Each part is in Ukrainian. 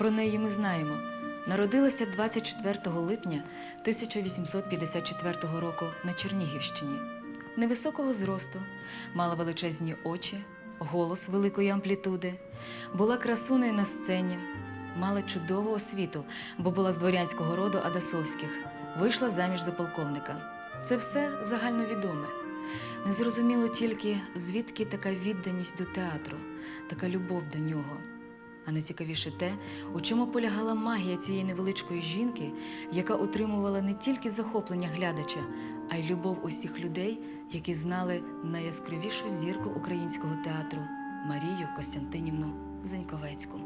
Про неї ми знаємо. Народилася 24 липня 1854 року на Чернігівщині. Невисокого зросту, мала величезні очі, голос великої амплітуди, була красунею на сцені, мала чудову освіту, бо була з дворянського роду Адасовських, вийшла заміж за полковника. Це все загальновідоме. Незрозуміло тільки, звідки така відданість до театру, така любов до нього. А найцікавіше те, у чому полягала магія цієї невеличкої жінки, яка отримувала не тільки захоплення глядача, а й любов усіх людей, які знали найяскравішу зірку українського театру – Марію Костянтинівну Заньковецьку.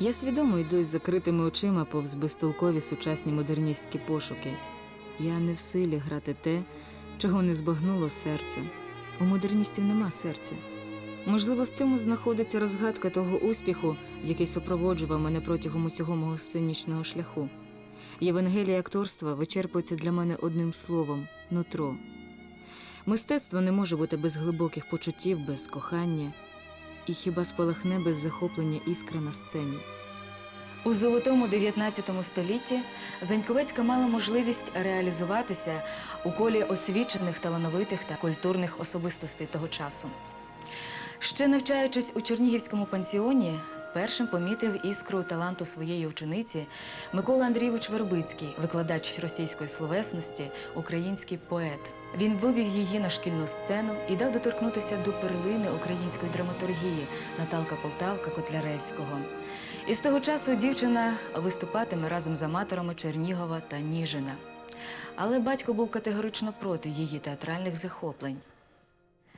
Я свідомо йду з закритими очима повз безтолкові сучасні модерністські пошуки. Я не в силі грати те, чого не збагнуло серце. У модерністів нема серця. Можливо, в цьому знаходиться розгадка того успіху, який супроводжував мене протягом усього мого сценічного шляху. Євангелія акторства вичерпується для мене одним словом – нутро. Мистецтво не може бути без глибоких почуттів, без кохання. І хіба спалахне без захоплення іскра на сцені? У золотому 19 столітті Заньковецька мала можливість реалізуватися у колі освічених, талановитих та культурних особистостей того часу. Ще навчаючись у Чернігівському пансіоні, першим помітив іскру таланту своєї учениці Микола Андрійович Вербицький, викладач російської словесності, український поет. Він вивів її на шкільну сцену і дав доторкнутися до перлини української драматургії Наталка Полтавка Котляревського. І з того часу дівчина виступатиме разом з аматорами Чернігова та Ніжина. Але батько був категорично проти її театральних захоплень.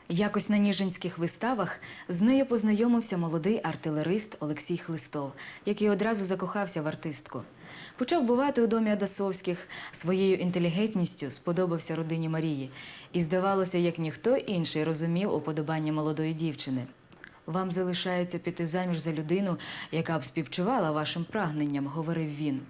Якось на ніжинських виставах з нею познайомився молодий артилерист Олексій Хлистов, який одразу закохався в артистку. Почав бувати у домі Адасовських, своєю інтелігентністю сподобався родині Марії і, здавалося, як ніхто інший розумів уподобання молодої дівчини. «Вам залишається піти заміж за людину, яка б співчувала вашим прагненням», – говорив він.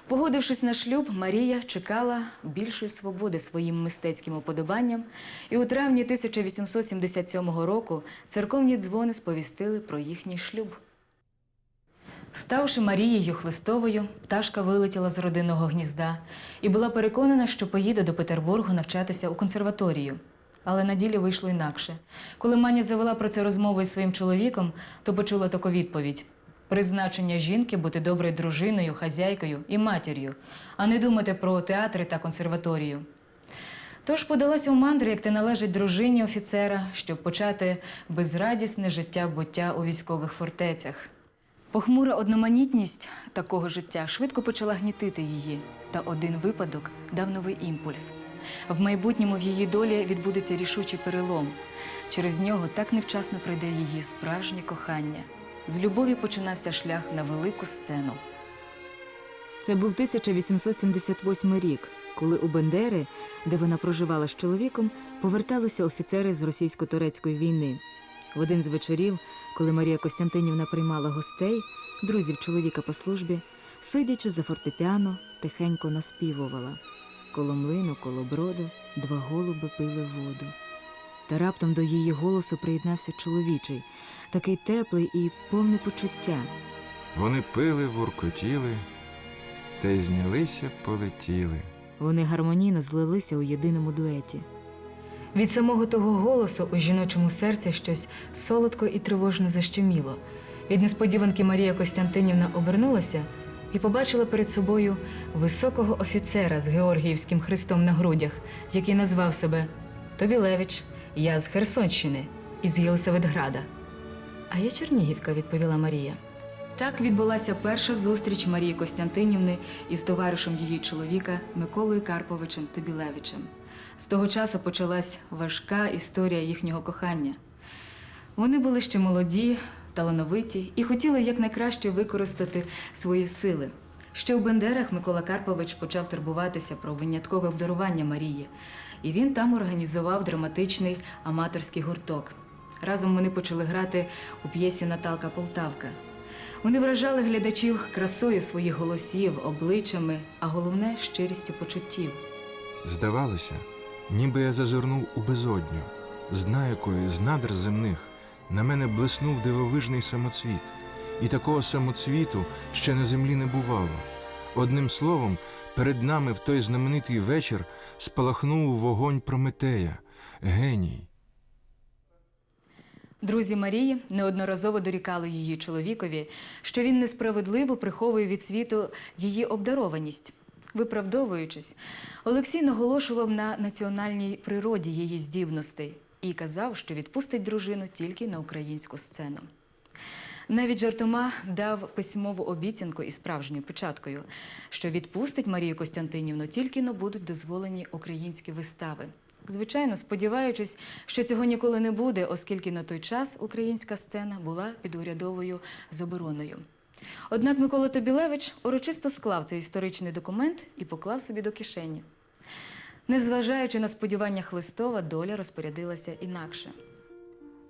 Погодившись на шлюб, Марія чекала більшої свободи своїм мистецьким уподобанням, і у травні 1877 року церковні дзвони сповістили про їхній шлюб. Ставши Марією Хлистовою, пташка вилетіла з родинного гнізда і була переконана, що поїде до Петербургу навчатися у консерваторію. Але на ділі вийшло інакше. Коли Маня завела про це розмову із своїм чоловіком, то почула таку відповідь: призначення жінки – бути доброю дружиною, хазяйкою і матір'ю, а не думати про театри та консерваторію. Тож подалася у мандри, як те належить дружині офіцера, щоб почати безрадісне життя-буття у військових фортецях. Похмура одноманітність такого життя швидко почала гнітити її, та один випадок дав новий імпульс. В майбутньому в її долі відбудеться рішучий перелом. Через нього так невчасно прийде її справжнє кохання. З любові починався шлях на велику сцену. Це був 1878 рік, коли у Бендери, де вона проживала з чоловіком, поверталися офіцери з російсько-турецької війни. В один з вечорів, коли Марія Костянтинівна приймала гостей, друзів чоловіка по службі, сидячи за фортепіано, тихенько наспівувала: «Коло млину, коло броду, два голуби пили воду». Та раптом до її голосу приєднався чоловічий, такий теплий і повний почуття. Вони пили, воркотіли, та й знялися, полетіли. Вони гармонійно злилися у єдиному дуеті. Від самого того голосу у жіночому серці щось солодко і тривожно защеміло. Від несподіванки Марія Костянтинівна обернулася і побачила перед собою високого офіцера з Георгіївським хрестом на грудях, який назвав себе «Тобілевич, я з Херсонщини, із Єлисаветграда». «А я Чернігівка», – відповіла Марія. Так відбулася перша зустріч Марії Костянтинівни із товаришем її чоловіка Миколою Карповичем Тобілевичем. З того часу почалась важка історія їхнього кохання. Вони були ще молоді, талановиті і хотіли якнайкраще використати свої сили. Ще у Бендерах Микола Карпович почав турбуватися про виняткове обдарування Марії, і він там організував драматичний аматорський гурток. Разом вони почали грати у п'єсі «Наталка Полтавка». Вони вражали глядачів красою своїх голосів, обличчями, а головне – щирістю почуттів. Здавалося, ніби я зазирнув у безодню, з дна якої, з надр земних, на мене блиснув дивовижний самоцвіт. І такого самоцвіту ще на землі не бувало. Одним словом, перед нами в той знаменитий вечір спалахнув вогонь Прометея, геній. Друзі Марії неодноразово дорікали її чоловікові, що він несправедливо приховує від світу її обдарованість. Виправдовуючись, Олексій наголошував на національній природі її здібностей і казав, що відпустить дружину тільки на українську сцену. Навіть жартома дав письмову обіцянку із справжньою печаткою, що відпустить Марію Костянтинівну тільки но будуть дозволені українські вистави. Звичайно, сподіваючись, що цього ніколи не буде, оскільки на той час українська сцена була під урядовою забороною. Однак Микола Тобілевич урочисто склав цей історичний документ і поклав собі до кишені. Незважаючи на сподівання Хлистова, доля розпорядилася інакше.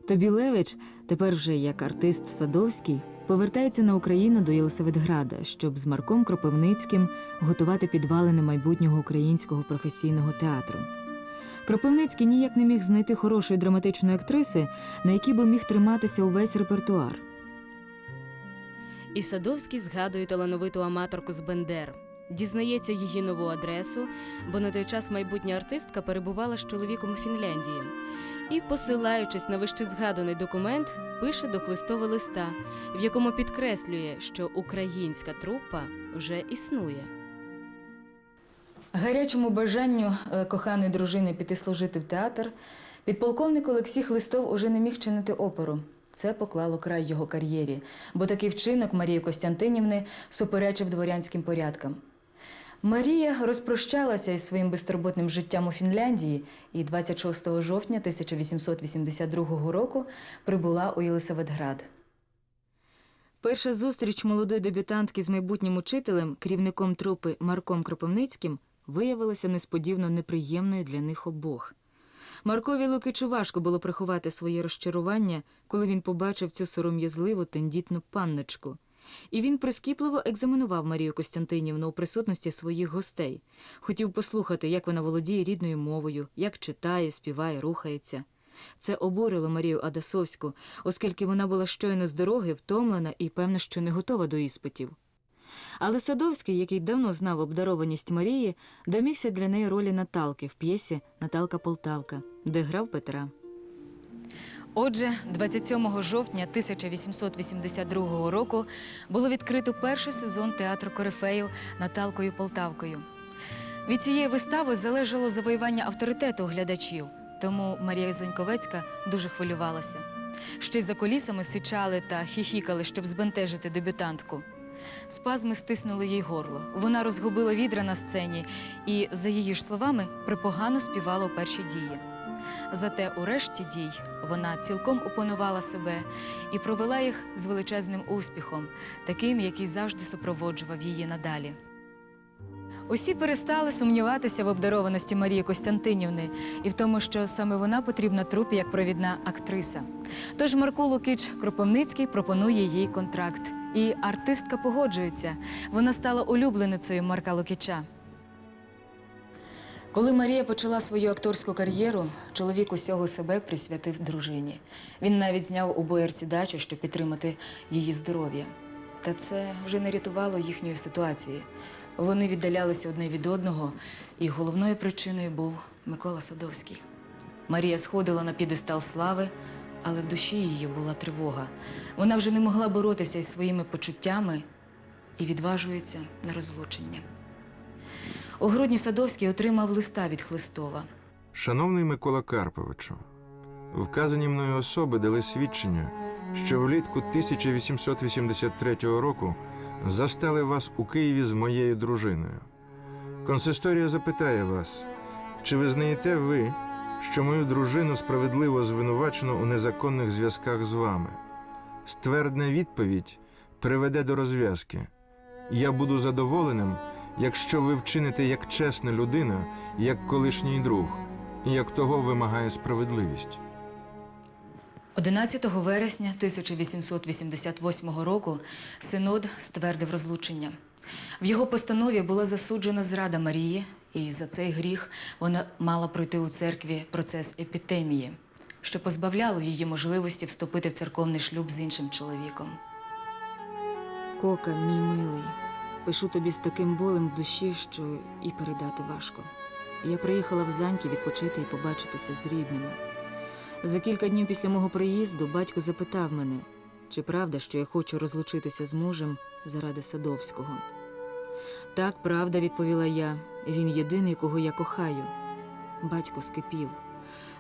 Тобілевич, тепер вже як артист Садовський, повертається на Україну до Єлисаветграда, щоб з Марком Кропивницьким готувати підвалини майбутнього українського професійного театру. Кропивницький ніяк не міг знайти хорошої драматичної актриси, на якій би міг триматися увесь репертуар. І Садовський згадує талановиту аматорку з Бендер. Дізнається її нову адресу, бо на той час майбутня артистка перебувала з чоловіком у Фінляндії. І, посилаючись на вище згаданий документ, пише до Хлистова листа, в якому підкреслює, що українська трупа вже існує. Гарячому бажанню коханої дружини піти служити в театр підполковник Олексій Хлистов уже не міг чинити опору. Це поклало край його кар'єрі, бо такий вчинок Марії Костянтинівни суперечив дворянським порядкам. Марія розпрощалася із своїм безтурботним життям у Фінляндії і 26 жовтня 1882 року прибула у Єлисаветград. Перша зустріч молодої дебютантки з майбутнім учителем, керівником трупи Марком Кропивницьким, виявилася несподівано неприємною для них обох. Маркові Лукичу важко було приховати своє розчарування, коли він побачив цю сором'язливу, тендітну панночку. І він прискіпливо екзаменував Марію Костянтинівну у присутності своїх гостей. Хотів послухати, як вона володіє рідною мовою, як читає, співає, рухається. Це обурило Марію Адасовську, оскільки вона була щойно з дороги, втомлена і, певно, що не готова до іспитів. Але Садовський, який давно знав обдарованість Марії, домігся для неї ролі Наталки в п'єсі «Наталка Полтавка», де грав Петра. Отже, 27 жовтня 1882 року було відкрито перший сезон театру корифеїв Наталкою Полтавкою. Від цієї вистави залежало завоювання авторитету глядачів, тому Марія Заньковецька дуже хвилювалася. Ще й за кулісами сичали та хіхікали, щоб збентежити дебютантку. Спазми стиснули їй горло. Вона розгубила відра на сцені і, за її ж словами, припогано співала у перші дії. Зате у решті дій вона цілком опанувала себе і провела їх з величезним успіхом, таким, який завжди супроводжував її надалі. Усі перестали сумніватися в обдарованості Марії Костянтинівни і в тому, що саме вона потрібна трупі як провідна актриса. Тож Марко Лукич Кропивницький пропонує їй контракт. І артистка погоджується. Вона стала улюбленицею Марка Лукича. Коли Марія почала свою акторську кар'єру, чоловік усього себе присвятив дружині. Він навіть зняв у Боярці дачу, щоб підтримати її здоров'я. Та це вже не рятувало їхньої ситуації. Вони віддалялися одне від одного, і головною причиною був Микола Садовський. Марія сходила на п'єдестал слави, але в душі її була тривога. Вона вже не могла боротися із своїми почуттями і відважується на розлучення. У грудні Садовський отримав листа від Хлистова. Шановний Микола Карповичу, вказані мною особи дали свідчення, що влітку 1883 року застали вас у Києві з моєю дружиною. Консисторія запитає вас, чи визнаєте ви, що мою дружину справедливо звинувачено у незаконних зв'язках з вами? Ствердна відповідь приведе до розв'язки. Я буду задоволеним, якщо ви вчините як чесна людина, як колишній друг, і як того вимагає справедливість. 11 вересня 1888 року Синод ствердив розлучення. В його постанові була засуджена зрада Марії, і за цей гріх вона мала пройти у церкві процес епітемії. що позбавляло її можливості вступити в церковний шлюб з іншим чоловіком. Кока, мій милий, пишу тобі з таким болем в душі, що і передати важко. Я приїхала в Заньки відпочити і побачитися з рідними. За кілька днів після мого приїзду батько запитав мене, чи правда, що я хочу розлучитися з мужем заради Садовського. Так, правда, відповіла я. Він єдиний, кого я кохаю. Батько скипів.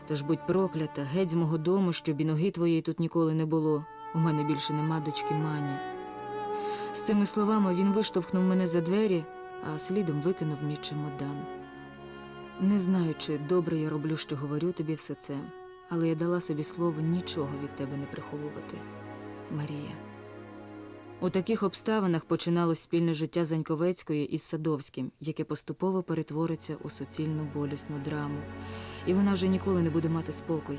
Тож будь проклята, геть з мого дому, щоб і ноги твоєї тут ніколи не було. У мене більше нема дочки Мані. З цими словами він виштовхнув мене за двері, а слідом викинув мій чемодан. Не знаю, чи добре я роблю, що говорю тобі все це, але я дала собі слово нічого від тебе не приховувати. Марія. У таких обставинах починалось спільне життя Заньковецької із Садовським, яке поступово перетвориться у суцільну болісну драму. І вона вже ніколи не буде мати спокою.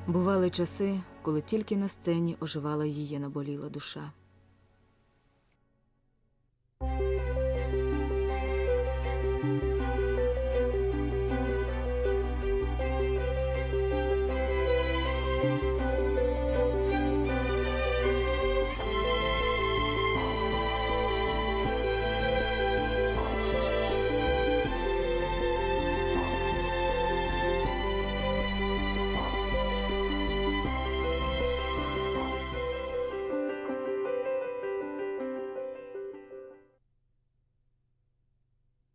Бували часи, коли тільки на сцені оживала її наболіла душа.